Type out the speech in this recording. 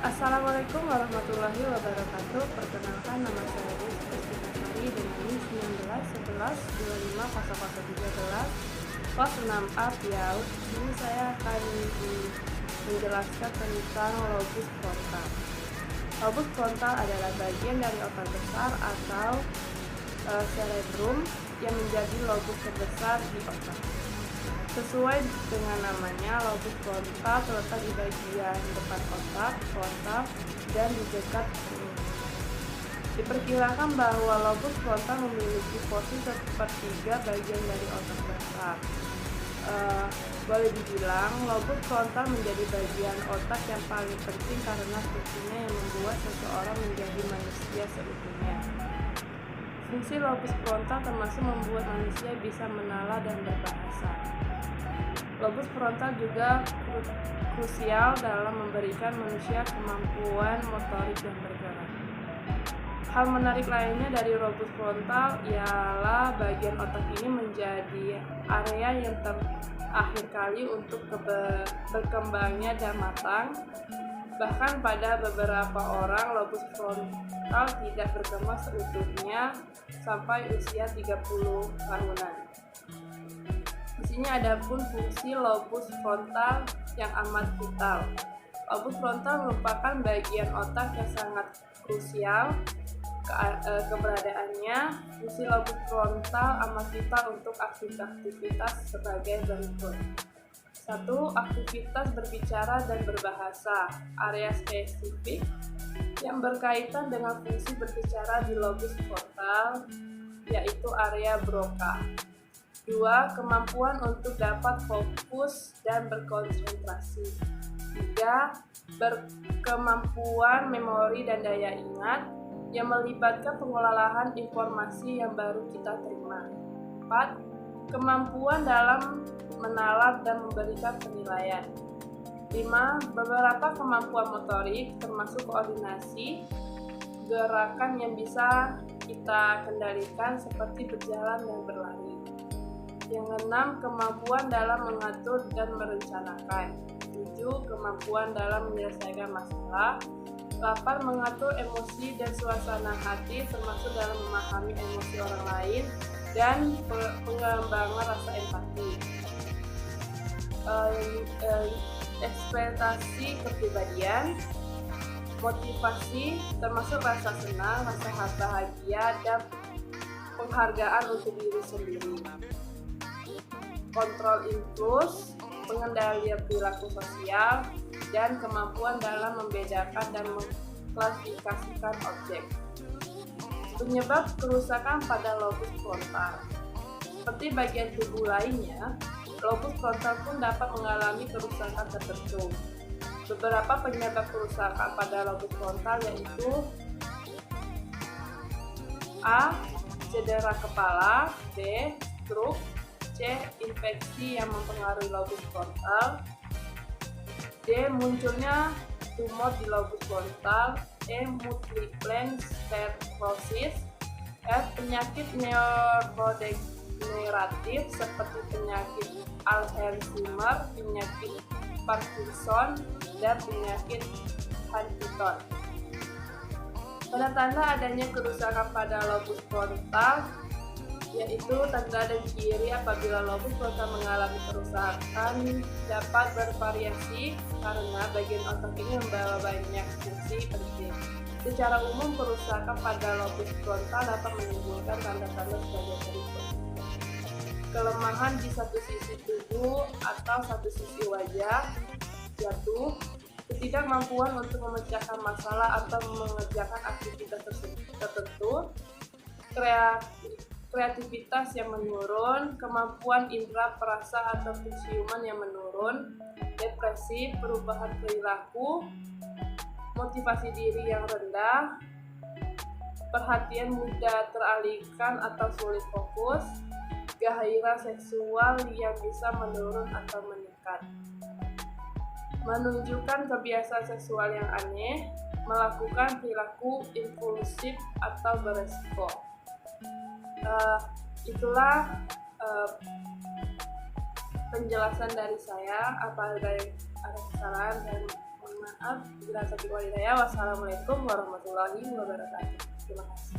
Assalamualaikum warahmatullahi wabarakatuh. Perkenalkan, nama saya Rizky Sari dengan NIM 1911-250013 pos 6A Piau. Ini saya akan menjelaskan tentang lobus frontal. Lobus frontal adalah bagian dari otak besar atau cerebrum yang menjadi lobus terbesar di otak. Sesuai dengan namanya, lobus frontal terletak di bagian depan otak frontal dan di dekat telinga. Diperkirakan bahwa lobus frontal memiliki posisi sepertiga bagian dari otak besar. Boleh dibilang, lobus frontal menjadi bagian otak yang paling penting karena fungsinya yang membuat seseorang menjadi manusia seutuhnya. Fungsi lobus frontal termasuk membuat manusia bisa menala dan berbahasa. Lobus frontal juga krusial dalam memberikan manusia kemampuan motorik yang bergerak. Hal menarik lainnya dari lobus frontal ialah bagian otak ini menjadi area yang terakhir kali untuk berkembangnya dan matang. Bahkan pada beberapa orang, lobus frontal tidak berkembang seutuhnya sampai usia 30 tahunan. Di sini ada pun fungsi lobus frontal yang amat vital. Lobus frontal merupakan bagian otak yang sangat krusial keberadaannya. Fungsi lobus frontal amat vital untuk aktivitas sebagai berikut. 1. Aktivitas berbicara dan berbahasa. Area spesifik yang berkaitan dengan fungsi berbicara di lobus frontal yaitu area Broca. 2. Kemampuan untuk dapat fokus dan berkonsentrasi. 3. Berkemampuan memori dan daya ingat yang melibatkan pengolahan informasi yang baru kita terima. 4. Kemampuan dalam menalar dan memberikan penilaian. 5. Beberapa kemampuan motorik termasuk koordinasi, gerakan yang bisa kita kendalikan seperti berjalan dan berlari. Yang 6. Kemampuan dalam mengatur dan merencanakan. 7. Kemampuan dalam menyelesaikan masalah. 8. Mengatur emosi dan suasana hati termasuk dalam memahami emosi orang lain dan pengembangan rasa empati. Ekspektasi kepribadian, motivasi termasuk rasa senang, rasa bahagia dan penghargaan untuk diri sendiri. Kontrol impuls, pengendalian perilaku sosial, dan kemampuan dalam membedakan dan mengklasifikasikan objek. Penyebab kerusakan pada lobus frontal. Seperti bagian tubuh lainnya, lobus frontal pun dapat mengalami kerusakan tertentu. Beberapa penyebab kerusakan pada lobus frontal yaitu A. Cedera kepala, B. Stroke, C. Infeksi yang mempengaruhi lobus frontal, D. Munculnya tumor di lobus frontal, E. Multiple sclerosis, F. Penyakit neurodegeneratif seperti penyakit Alzheimer, penyakit Parkinson, dan penyakit Huntington. Tanda-tanda adanya kerusakan pada lobus frontal yaitu tanda dan ciri apabila lobus frontal mengalami kerusakan dapat bervariasi karena bagian otak ini membawa banyak fungsi penting. Secara umum, kerusakan pada lobus frontal dapat menimbulkan tanda-tanda sebagai berikut. Kelemahan di satu sisi tubuh atau satu sisi wajah, jatuh, ketidakmampuan untuk memecahkan masalah atau mengerjakan aktivitas tertentu, kreativitas yang menurun, kemampuan indera perasa atau penciuman yang menurun, depresi, perubahan perilaku, motivasi diri yang rendah, perhatian mudah teralihkan atau sulit fokus, gairah seksual yang bisa menurun atau meningkat, menunjukkan kebiasaan seksual yang aneh, melakukan perilaku impulsif atau beresiko. Itulah penjelasan dari saya. Apa ada kesalahan dan Maaf bila terjadi. Wassalamualaikum warahmatullahi wabarakatuh. Terima kasih.